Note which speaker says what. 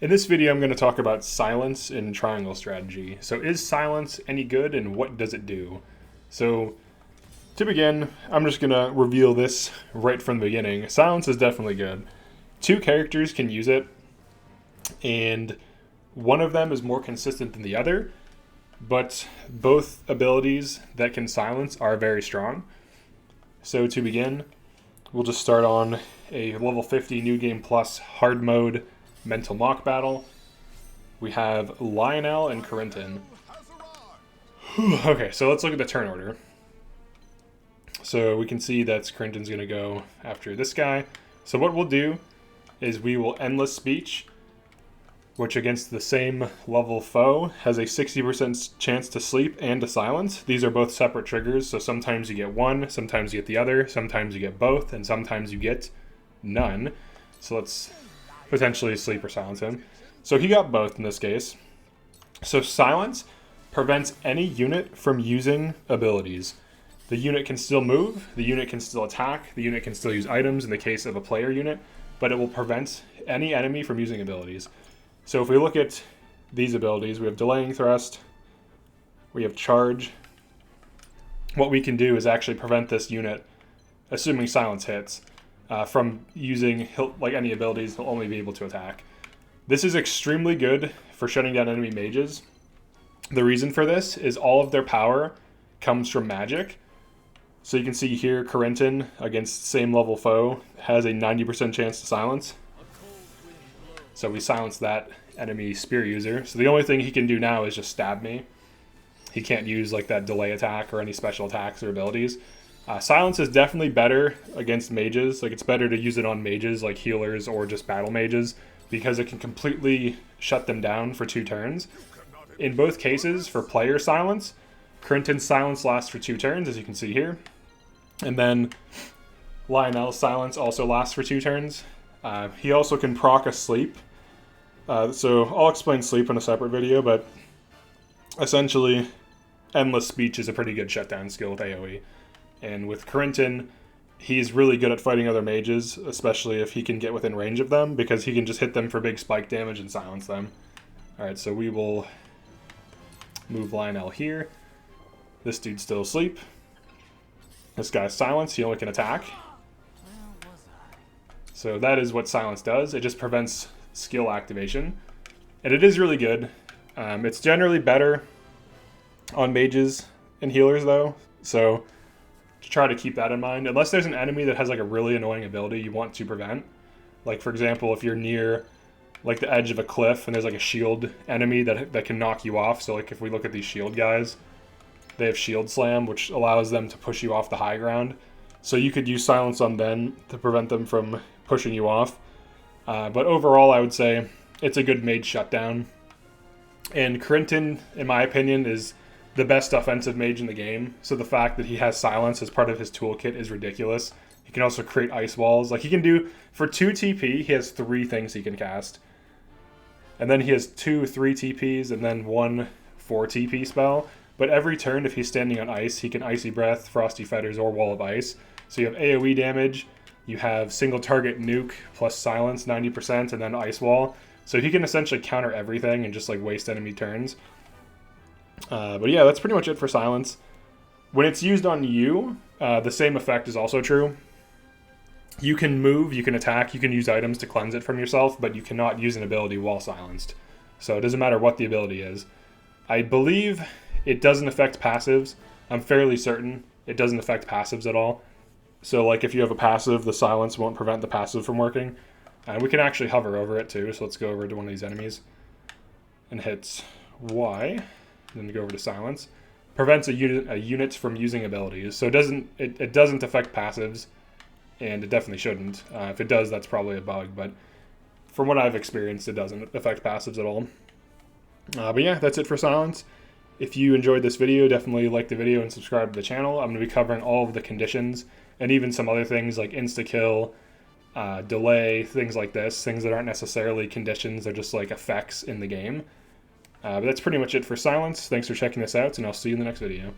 Speaker 1: In this video, I'm going to talk about silence in triangle strategy. So is silence any good and what does it do? So to begin, I'm just going to reveal this right from the beginning. Silence is definitely good. Two characters can use it, and one of them is more consistent than the other, but both abilities that can silence are very strong. So to begin, we'll just start on a level 50 New Game Plus hard mode mental mock battle. We have Lionel and Corinton. Okay, so let's look at the turn order. So we can see that Corinton's going to go after this guy. So what we'll do is we will Endless Speech, which against the same level foe has a 60% chance to sleep and to silence. These are both separate triggers, so sometimes you get one, sometimes you get the other, sometimes you get both, and sometimes you get none. So let's potentially sleep or silence him. So he got both in this case. So silence prevents any unit from using abilities. The unit can still move, the unit can still attack, the unit can still use items in the case of a player unit, but it will prevent any enemy from using abilities. So if we look at these abilities, we have Delaying Thrust, we have Charge. What we can do is actually prevent this unit, assuming silence hits, from using like any abilities. He'll only be able to attack. This is extremely good for shutting down enemy mages. The reason for this is all of their power comes from magic. So you can see here, Corinton against same level foe has a 90% chance to silence. So we silence that enemy spear user. So the only thing he can do now is just stab me. He can't use like that delay attack or any special attacks or abilities. Silence is definitely better against mages. Like, it's better to use it on mages like healers or just battle mages because it can completely shut them down for 2 turns. In both cases, for player silence, Corinton's silence lasts for 2 turns, as you can see here. And then Lionel's silence also lasts for 2 turns. He also can proc a sleep. So I'll explain sleep in a separate video, but essentially Endless Speech is a pretty good shutdown skill with AoE. And with Corinton, he's really good at fighting other mages, especially if he can get within range of them, because he can just hit them for big spike damage and silence them. Alright, so we will move Lionel here. This dude's still asleep. This guy's silenced, he only can attack. So that is what silence does. It just prevents skill activation. And it is really good. It's generally better on mages and healers though, so try to keep that in mind. Unless there's an enemy that has like a really annoying ability you want to prevent. Like for example, if you're near like the edge of a cliff and there's like a shield enemy that can knock you off. So like if we look at these shield guys, they have shield slam, which allows them to push you off the high ground. So you could use silence on them to prevent them from pushing you off. But overall, I would say it's a good mage shutdown. And Corinton, in my opinion, is the best offensive mage in the game. So the fact that he has silence as part of his toolkit is ridiculous. He can also create ice walls. Like he can do, for 2 TP, he has 3 things he can cast. And then he has 2 3 TPs and then 1 4 TP spell. But every turn, if he's standing on ice, he can Icy Breath, Frosty Fetters, or Wall of Ice. So you have AoE damage, you have single target nuke plus silence 90%, and then ice wall. So he can essentially counter everything and just like waste enemy turns. But yeah, that's pretty much it for silence. When it's used on you, the same effect is also true. You can move, you can attack, you can use items to cleanse it from yourself, but you cannot use an ability while silenced. So it doesn't matter what the ability is. I believe it doesn't affect passives. I'm fairly certain it doesn't affect passives at all. So like if you have a passive, the silence won't prevent the passive from working. And we can actually hover over it too, so let's go over to one of these enemies and hit Y. Then go over to silence. Prevents a unit from using abilities. So it doesn't affect passives, and it definitely shouldn't. If it does, that's probably a bug, but from what I've experienced, it doesn't affect passives at all. But yeah, that's it for silence. If you enjoyed this video, definitely like the video and subscribe to the channel. I'm going to be covering all of the conditions and even some other things like insta-kill, delay, things like this, things that aren't necessarily conditions, they're just like effects in the game. But that's pretty much it for silence. Thanks for checking this out, and I'll see you in the next video.